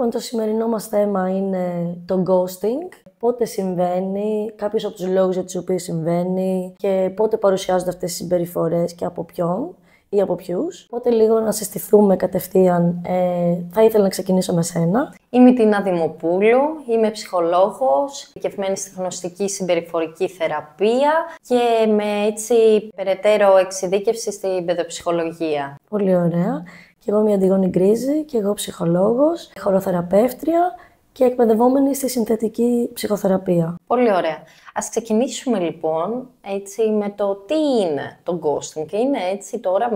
Λοιπόν, το σημερινό μας θέμα είναι το ghosting. Πότε συμβαίνει, κάποιους από τους λόγους για τους οποίους συμβαίνει και πότε παρουσιάζονται αυτές οι συμπεριφορές και από ποιον ή από ποιους. Οπότε λίγο να συστηθούμε κατευθείαν. Θα ήθελα να ξεκινήσω με σένα. Είμαι η Τίνα Δημοπούλου, είμαι ψυχολόγος, ειδικευμένη στη γνωστική συμπεριφορική θεραπεία και με έτσι περαιτέρω εξειδίκευση στην παιδοψυχολογία. Πολύ ωραία. Και εγώ είμαι η Αντιγόνη Γκρίζη και εγώ ψυχολόγος, χοροθεραπεύτρια και εκπαιδευόμενη στη συνθετική ψυχοθεραπεία. Πολύ ωραία. Ας ξεκινήσουμε λοιπόν έτσι με το τι είναι το ghosting. Και είναι έτσι τώρα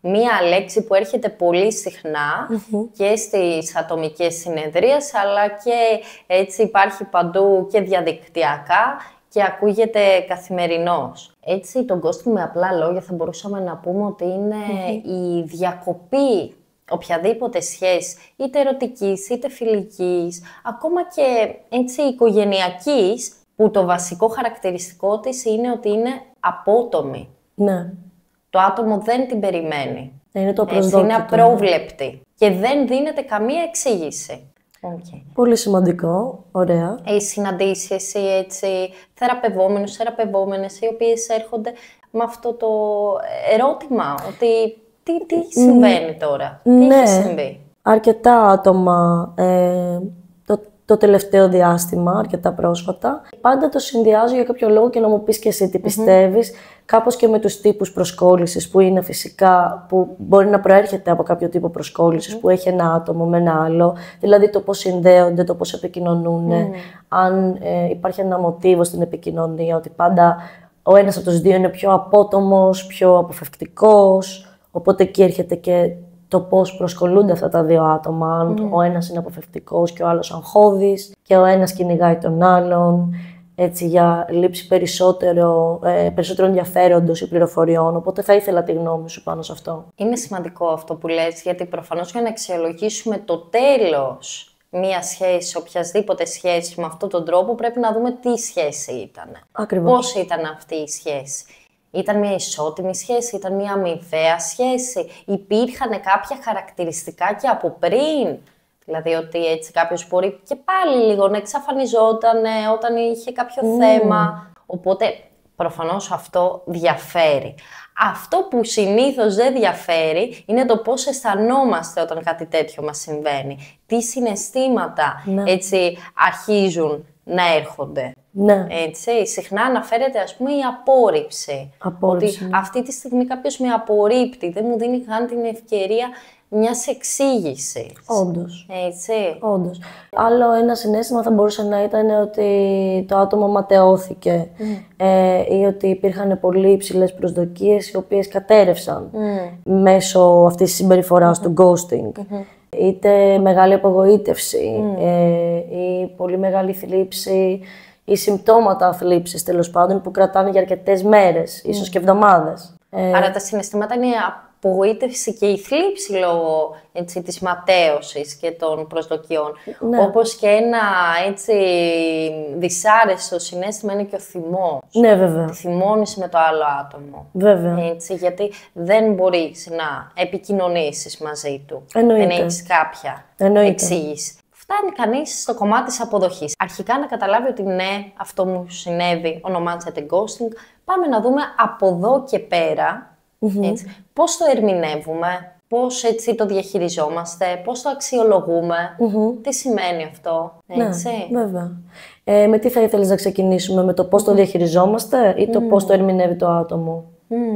μία λέξη που έρχεται πολύ συχνά και στις ατομικές συνεδρίες, αλλά και έτσι υπάρχει παντού και διαδικτυακά και ακούγεται καθημερινώς. Έτσι, το ghosting με απλά λόγια θα μπορούσαμε να πούμε ότι είναι η διακοπή οποιαδήποτε σχέση, είτε ερωτικής, είτε φιλικής, ακόμα και έτσι οικογενειακής, που το βασικό χαρακτηριστικό της είναι ότι είναι απότομη. Ναι. Το άτομο δεν την περιμένει. Είναι το απροσδόκητο. Είναι απρόβλεπτη και δεν δίνεται καμία εξήγηση. Okay. Πολύ σημαντικό, ωραία. Συναντήσεις εσύ έτσι, θεραπευόμενους, θεραπευόμενες, οι οποίες έρχονται με αυτό το ερώτημα, ότι τι συμβαίνει τώρα, τι έχει συμβεί. Αρκετά άτομα το τελευταίο διάστημα, αρκετά πρόσφατα. Πάντα το συνδυάζω για κάποιο λόγο και να μου πεις και εσύ τι πιστεύεις, κάπως και με τους τύπους προσκόλλησης που είναι φυσικά, που μπορεί να προέρχεται από κάποιο τύπο προσκόλλησης που έχει ένα άτομο με ένα άλλο, δηλαδή το πώς συνδέονται, το πώς επικοινωνούν, αν υπάρχει ένα μοτίβο στην επικοινωνία, ότι πάντα ο ένας από τους δύο είναι πιο απότομος, πιο αποφευκτικός, οπότε εκεί έρχεται και το πώς προσκολούνται αυτά τα δύο άτομα, αν ο ένας είναι αποφευκτικός και ο άλλος αγχώδης και ο ένας κυνηγάει τον άλλον, έτσι για λήψη περισσότερο ενδιαφέροντος ή πληροφοριών, οπότε θα ήθελα τη γνώμη σου πάνω σε αυτό. Είναι σημαντικό αυτό που λες, γιατί προφανώς για να αξιολογήσουμε το τέλος μία σχέση, οποιασδήποτε σχέση με αυτόν τον τρόπο, πρέπει να δούμε τι σχέση ήταν. Ακριβώς. Πώς ήταν αυτή η σχέση. Ήταν μια ισότιμη σχέση, ήταν μια αμοιβαία σχέση, υπήρχαν κάποια χαρακτηριστικά και από πριν. Δηλαδή ότι έτσι κάποιος μπορεί και πάλι λίγο να εξαφανιζόταν όταν είχε κάποιο θέμα. Οπότε προφανώς αυτό διαφέρει. Αυτό που συνήθως δεν διαφέρει είναι το πώς αισθανόμαστε όταν κάτι τέτοιο μας συμβαίνει. Τι συναισθήματα έτσι αρχίζουν να έρχονται. Ναι. Έτσι, συχνά αναφέρεται ας πούμε η απόρριψη. Ότι αυτή τη στιγμή κάποιος με απορρίπτει, δεν μου δίνει καν την ευκαιρία μιας εξήγησης. Όντως. Έτσι. Όντως. Άλλο ένα συναίσθημα θα μπορούσε να ήταν ότι το άτομο ματαιώθηκε ή ότι υπήρχαν πολύ υψηλές προσδοκίες οι οποίες κατέρευσαν μέσω αυτής της συμπεριφοράς του ghosting. Είτε μεγάλη απογοήτευση ή πολύ μεγάλη θλίψη ή συμπτώματα θλίψης τέλος πάντων που κρατάνε για αρκετές μέρες, ίσως και εβδομάδες. Άρα τα συναισθήματα είναι η απογοήτευση και η θλίψη λόγω έτσι, της ματαίωσης και των προσδοκιών. Ναι. Όπως και ένα έτσι δυσάρεστο συναίσθημα είναι και ο θυμός. Ναι, βέβαια. Τη θυμώνεις με το άλλο άτομο. Βέβαια. Έτσι, γιατί δεν μπορείς να επικοινωνήσεις μαζί του. Εννοείται. Δεν έχεις κάποια εξήγηση. Φτάνει κανείς στο κομμάτι της αποδοχής. Αρχικά να καταλάβει ότι ναι, αυτό μου συνέβη, ονομάζεται ghosting. Πάμε να δούμε από εδώ και πέρα έτσι, πώς το ερμηνεύουμε, πώς έτσι το διαχειριζόμαστε, πώς το αξιολογούμε, τι σημαίνει αυτό, έτσι. Ναι, βέβαια. Με τι θα ήθελες να ξεκινήσουμε, με το πώς το διαχειριζόμαστε ή το πώς το ερμηνεύει το άτομο?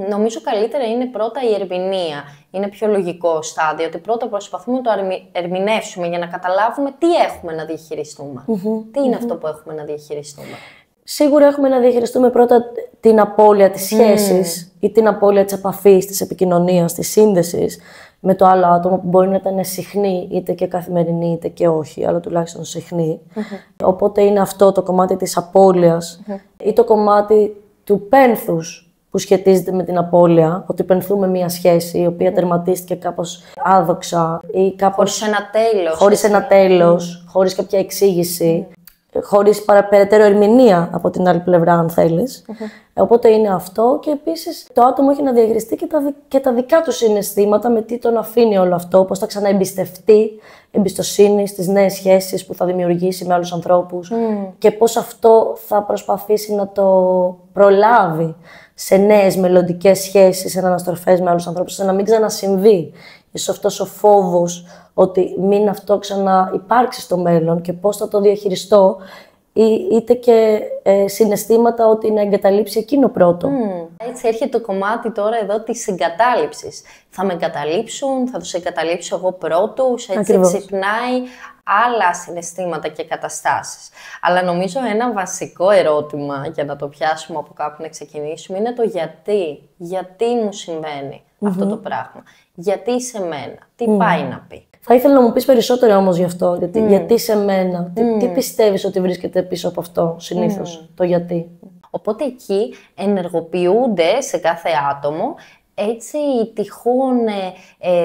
Νομίζω καλύτερα είναι πρώτα η ερμηνεία. Είναι πιο λογικό στάδιο, ότι πρώτα προσπαθούμε να το ερμηνεύσουμε για να καταλάβουμε τι έχουμε να διαχειριστούμε. Τι είναι αυτό που έχουμε να διαχειριστούμε. Σίγουρα έχουμε να διαχειριστούμε πρώτα την απώλεια της σχέσης ή την απώλεια της επαφής, της επικοινωνίας, της σύνδεσης με το άλλο άτομο που μπορεί να ήταν συχνή, είτε και καθημερινή, είτε και όχι, αλλά τουλάχιστον συχνή. Οπότε είναι αυτό το κομμάτι της απώλειας ή το κομμάτι του πένθους που σχετίζεται με την απώλεια, ότι πενθούμε μία σχέση η οποία τερματίστηκε κάπως άδοξα ή κάπως χωρίς ένα τέλος. Χωρίς ένα τέλος, χωρίς κάποια εξήγηση. χωρίς περαιτέρω ερμηνεία από την άλλη πλευρά, αν θέλεις. Οπότε είναι αυτό, και επίσης το άτομο έχει να διαχειριστεί και τα δικά του συναισθήματα, με τι τον αφήνει όλο αυτό, πώς θα ξαναεμπιστευτεί, εμπιστοσύνη στις νέες σχέσεις που θα δημιουργήσει με άλλους ανθρώπους και πώς αυτό θα προσπαθήσει να το προλάβει σε νέες μελλοντικές σχέσεις, σε αναστροφές με άλλους ανθρώπους, ώστε να μην ξανασυμβεί. Ίσως αυτός ο φόβος ότι μην αυτό ξαναυπάρξει στο μέλλον και πώς θα το διαχειριστώ, είτε και συναισθήματα ότι να εγκαταλείψει εκείνο πρώτο. Έτσι έρχεται το κομμάτι τώρα εδώ της εγκατάλειψης. Θα με εγκαταλείψουν, θα τους εγκαταλείψω εγώ πρώτους, έτσι Ακριβώς. ξυπνάει άλλα συναισθήματα και καταστάσεις. Αλλά νομίζω ένα βασικό ερώτημα, για να το πιάσουμε από κάπου να ξεκινήσουμε, είναι το γιατί. Γιατί μου συμβαίνει αυτό το πράγμα. Γιατί σε μένα, τι πάει να πει. Θα ήθελα να μου πεις περισσότερο όμως γι' αυτό, γιατί σε μένα, τι πιστεύεις ότι βρίσκεται πίσω από αυτό συνήθως, το γιατί. Οπότε εκεί ενεργοποιούνται σε κάθε άτομο έτσι τυχόν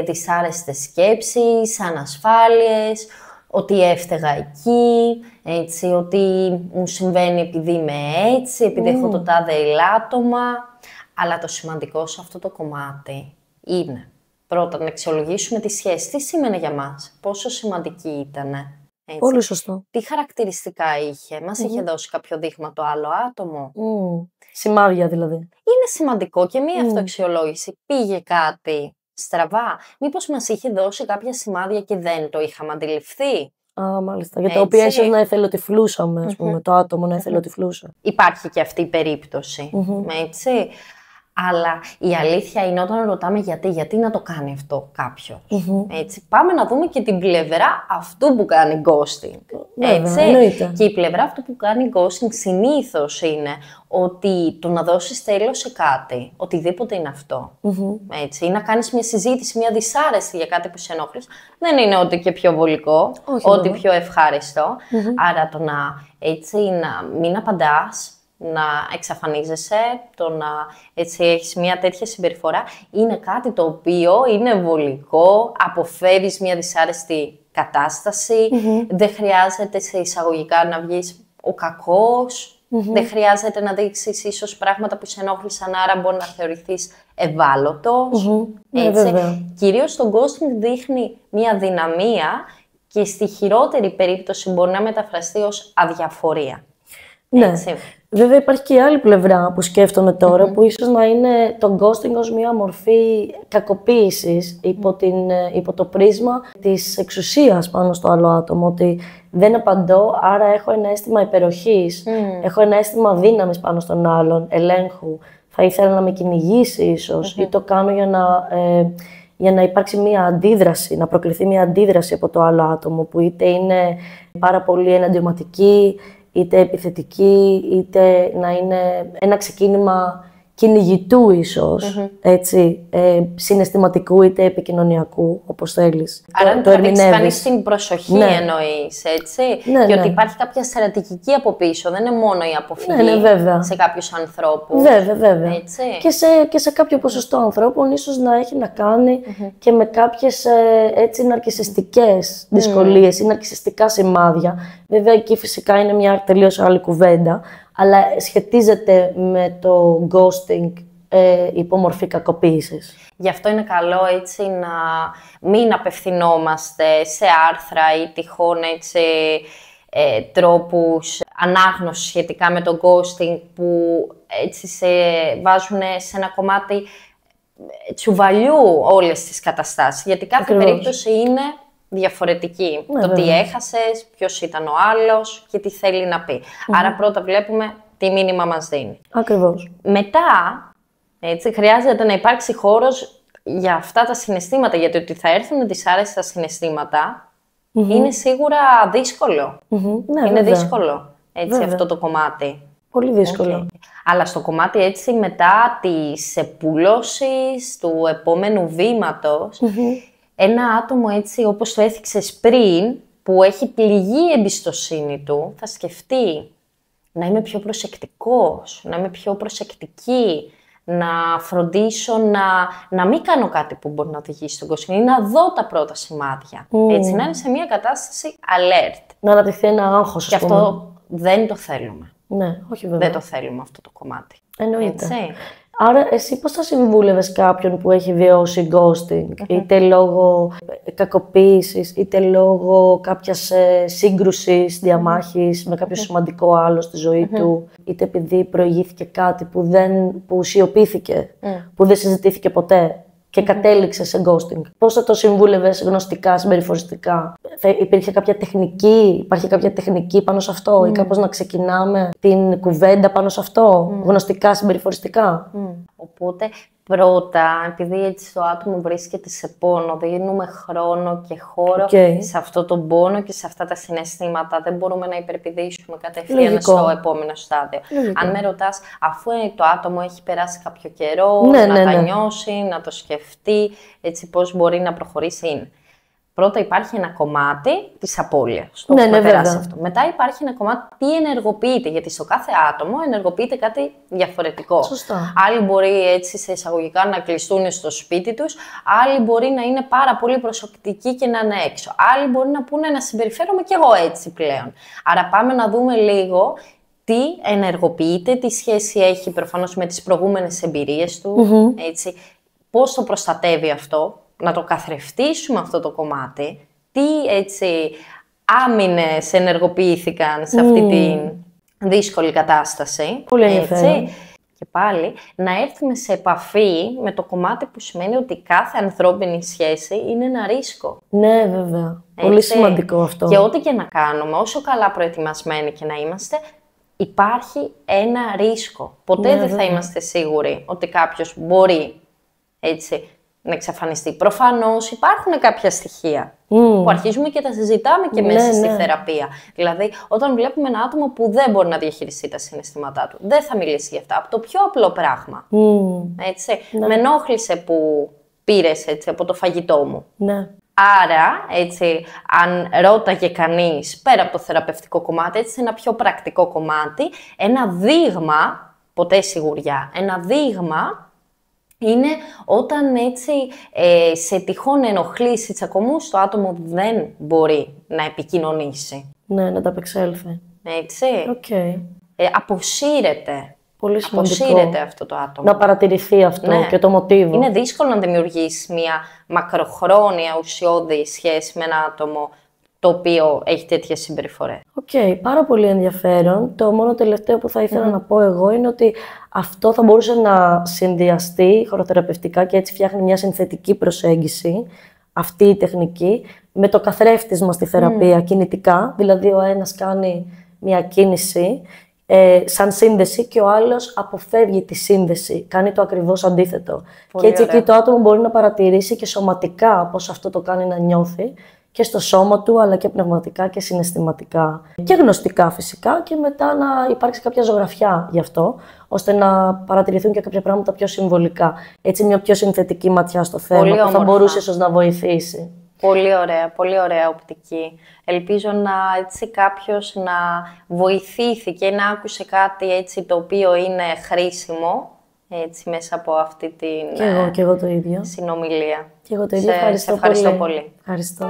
δυσάρεστες σκέψεις, ανασφάλειες, ότι έφταιγα εκεί, έτσι, ότι μου συμβαίνει επειδή είμαι έτσι, επειδή έχω το τάδε ελάττωμα. Αλλά το σημαντικό σε αυτό το κομμάτι είναι πρώτα να αξιολογήσουμε τη σχέση. Τι σήμαινε για μας, πόσο σημαντική ήτανε. Έτσι. Πολύ σωστό. Τι χαρακτηριστικά είχε, μας είχε δώσει κάποιο δείγμα το άλλο άτομο. Σημάδια δηλαδή. Είναι σημαντικό και μία αυτοαξιολόγηση. Πήγε κάτι στραβά, μήπως μας είχε δώσει κάποια σημάδια και δεν το είχαμε αντιληφθεί. Μάλιστα. Για τα οποία ίσως να εθελοτυφλούσαμε, ας πούμε, το άτομο να εθελοτυφλούσε. Υπάρχει και αυτή η περίπτωση, έτσι. Αλλά η αλήθεια είναι όταν ρωτάμε γιατί να το κάνει αυτό κάποιος. Έτσι. Πάμε να δούμε και την πλευρά αυτού που κάνει ghosting. Έτσι. Εννοείται. Και η πλευρά αυτού που κάνει ghosting συνήθως είναι ότι το να δώσεις τέλος σε κάτι, οτιδήποτε είναι αυτό. Έτσι. Ή να κάνεις μια συζήτηση, μια δυσάρεστη για κάτι που σε ενόχλησε, δεν είναι ό,τι και πιο βολικό, ό,τι πιο ευχάριστο. Άρα το να μην απαντάς, να εξαφανίζεσαι, το να έτσι έχεις μια τέτοια συμπεριφορά, είναι κάτι το οποίο είναι βολικό, αποφεύγεις μια δυσάρεστη κατάσταση, δεν χρειάζεται σε εισαγωγικά να βγεις ο κακός, δεν χρειάζεται να δείξεις ίσως πράγματα που σε ενόχλησαν, άρα μπορεί να θεωρηθείς ευάλωτος. Έτσι. Κυρίως το ghosting δείχνει μια δυναμία και στη χειρότερη περίπτωση μπορεί να μεταφραστεί ως αδιαφορία. Ναι. Έτσι. Βέβαια υπάρχει και η άλλη πλευρά που σκέφτομαι τώρα, που ίσως να είναι το ghosting ως μια μορφή κακοποίησης υπό το πρίσμα της εξουσίας πάνω στο άλλο άτομο, ότι δεν απαντώ, άρα έχω ένα αίσθημα υπεροχής, έχω ένα αίσθημα δύναμης πάνω στον άλλον, ελέγχου, θα ήθελα να με κυνηγήσει ίσως, ή το κάνω για να υπάρξει μια αντίδραση, να προκληθεί μια αντίδραση από το άλλο άτομο, που είτε είναι πάρα πολύ εναντιωματική, είτε επιθετική, είτε να είναι ένα ξεκίνημα κυνηγητού ίσως, έτσι, συναισθηματικού είτε επικοινωνιακού, όπως θέλεις. Άρα το ερμηνεύεις. Κάνεις την προσοχή εννοείς, έτσι, και ότι υπάρχει κάποια στρατηγική από πίσω, δεν είναι μόνο η αποφυγή σε κάποιους ανθρώπους. Βέβαια. Έτσι. Και σε κάποιο ποσοστό ανθρώπων ίσως να έχει να κάνει και με κάποιες ναρκισσιστικές δυσκολίες ή ναρκισσιστικά σημάδια. Βέβαια εκεί φυσικά είναι μια τελείως άλλη κουβέντα, αλλά σχετίζεται με το ghosting υπό μορφή κακοποίησης. Γι' αυτό είναι καλό έτσι να μην απευθυνόμαστε σε άρθρα ή τυχόν έτσι, τρόπους ανάγνωσης σχετικά με το ghosting που έτσι σε βάζουν σε ένα κομμάτι τσουβαλιού όλες τις καταστάσεις. Γιατί κάθε περίπτωση είναι διαφορετική. Το τι έχασες, ποιος ήταν ο άλλος και τι θέλει να πει. Άρα πρώτα βλέπουμε τι μήνυμα μας δίνει. Ακριβώς. Μετά, έτσι, χρειάζεται να υπάρξει χώρος για αυτά τα συναισθήματα, γιατί ότι θα έρθουν δυσάρεστα συναισθήματα είναι σίγουρα δύσκολο. Ναι, είναι δύσκολο έτσι, αυτό το κομμάτι. Πολύ δύσκολο. Αλλά στο κομμάτι έτσι μετά της επούλωσης, του επόμενου βήματος, ένα άτομο έτσι όπως το έθιξες πριν, που έχει πληγεί η εμπιστοσύνη του, θα σκεφτεί να είμαι πιο προσεκτικός, να είμαι πιο προσεκτική, να φροντίσω να μην κάνω κάτι που μπορεί να οδηγήσει στον κόσμο ή να δω τα πρώτα σημάδια. Έτσι, να είναι σε μια κατάσταση alert. Να αναπτυχθεί ένα άγχος, Και αυτό δεν το θέλουμε. Ναι, όχι βέβαια. Δεν το θέλουμε αυτό το κομμάτι. Εννοείται. Έτσι. Άρα, εσύ πώς θα συμβούλευες κάποιον που έχει βιώσει ghosting, είτε λόγω κακοποίησης, είτε λόγω κάποιας σύγκρουσης, διαμάχης με κάποιο σημαντικό άλλο στη ζωή του, είτε επειδή προηγήθηκε κάτι που σιωπήθηκε, που δεν συζητήθηκε ποτέ και κατέληξε σε ghosting. Πώς θα το συμβούλευες γνωστικά, συμπεριφοριστικά? Υπάρχει κάποια τεχνική πάνω σε αυτό ή κάπως να ξεκινάμε την κουβέντα πάνω σε αυτό, γνωστικά, συμπεριφοριστικά? Οπότε, πρώτα, επειδή έτσι το άτομο βρίσκεται σε πόνο, δίνουμε χρόνο και χώρο σε αυτό τον πόνο και σε αυτά τα συναισθήματα. Δεν μπορούμε να υπερπηδήσουμε κατευθείαν στο επόμενο στάδιο. Αν με ρωτάς, αφού το άτομο έχει περάσει κάποιο καιρό, τα νιώσει, να το σκεφτεί, έτσι πώς μπορεί να προχωρήσει, είναι. Πρώτα υπάρχει ένα κομμάτι της απώλειας. Το έχουμε περάσει αυτό. Μετά υπάρχει ένα κομμάτι τι ενεργοποιείται, γιατί στο κάθε άτομο ενεργοποιείται κάτι διαφορετικό. Σωστά. Άλλοι μπορεί έτσι σε εισαγωγικά να κλειστούν στο σπίτι τους, άλλοι μπορεί να είναι πάρα πολύ προσωπικοί και να είναι έξω. Άλλοι μπορεί να πούνε να συμπεριφέρομαι κι εγώ έτσι πλέον. Άρα πάμε να δούμε λίγο τι ενεργοποιείται, τι σχέση έχει προφανώς με τις προηγούμενες εμπειρίες του, έτσι, πώς το προστατεύει αυτό. Να το καθρεφτίσουμε αυτό το κομμάτι, τι έτσι άμυνες ενεργοποιήθηκαν σε αυτή τη δύσκολη κατάσταση. Πολύ ενδιαφέρον. Και πάλι να έρθουμε σε επαφή με το κομμάτι που σημαίνει ότι κάθε ανθρώπινη σχέση είναι ένα ρίσκο. Ναι, βέβαια. Πολύ σημαντικό αυτό. Και ό,τι και να κάνουμε, όσο καλά προετοιμασμένοι και να είμαστε, υπάρχει ένα ρίσκο. Ποτέ δεν θα είμαστε σίγουροι ότι κάποιος μπορεί έτσι να εξαφανιστεί. Προφανώς υπάρχουν κάποια στοιχεία που αρχίζουμε και τα συζητάμε και μέσα στη θεραπεία. Δηλαδή, όταν βλέπουμε ένα άτομο που δεν μπορεί να διαχειριστεί τα συναισθήματά του, δεν θα μιλήσει για αυτά. Από το πιο απλό πράγμα. Έτσι. Με ενόχλησε που πήρες έτσι, από το φαγητό μου. Ναι. Άρα, έτσι, αν ρώταγε κανείς, πέρα από το θεραπευτικό κομμάτι, έτσι, ένα πιο πρακτικό κομμάτι, ένα δείγμα, ποτέ σιγουριά, ένα δείγμα είναι όταν έτσι σε τυχόν ενοχλήσει τσακωμούς το άτομο δεν μπορεί να επικοινωνήσει. Ναι, να τα απεξέλθει. Έτσι. Okay. Αποσύρεται. Πολύ σημαντικό. Αποσύρεται αυτό το άτομο. Να παρατηρηθεί αυτό και το μοτίβο. Είναι δύσκολο να δημιουργήσει μια μακροχρόνια ουσιώδη σχέση με ένα άτομο το οποίο έχει τέτοιες συμπεριφορές. Πάρα πολύ ενδιαφέρον. Το μόνο τελευταίο που θα ήθελα να πω εγώ είναι ότι αυτό θα μπορούσε να συνδυαστεί χωροθεραπευτικά και έτσι φτιάχνει μια συνθετική προσέγγιση, αυτή η τεχνική, με το καθρέφτισμα στη θεραπεία κινητικά. Δηλαδή ο ένας κάνει μια κίνηση σαν σύνδεση και ο άλλος αποφεύγει τη σύνδεση, κάνει το ακριβώς αντίθετο. Πολύ και έτσι ωραία. εκεί το άτομο μπορεί να παρατηρήσει και σωματικά πώς αυτό το κάνει να νιώθει και στο σώμα του, αλλά και πνευματικά και συναισθηματικά. Και γνωστικά φυσικά και μετά να υπάρξει κάποια ζωγραφιά γι' αυτό, ώστε να παρατηρηθούν και κάποια πράγματα πιο συμβολικά. Έτσι μια πιο συνθετική ματιά στο θέμα που θα μπορούσε ίσως να βοηθήσει. Πολύ ωραία οπτική. Ελπίζω να έτσι κάποιος να βοηθήθηκε και να άκουσε κάτι έτσι το οποίο είναι χρήσιμο έτσι μέσα από αυτή την και εγώ το ίδιο. συνομιλία. Και εγώ το ίδιο. Ευχαριστώ πολύ. Ευχαριστώ.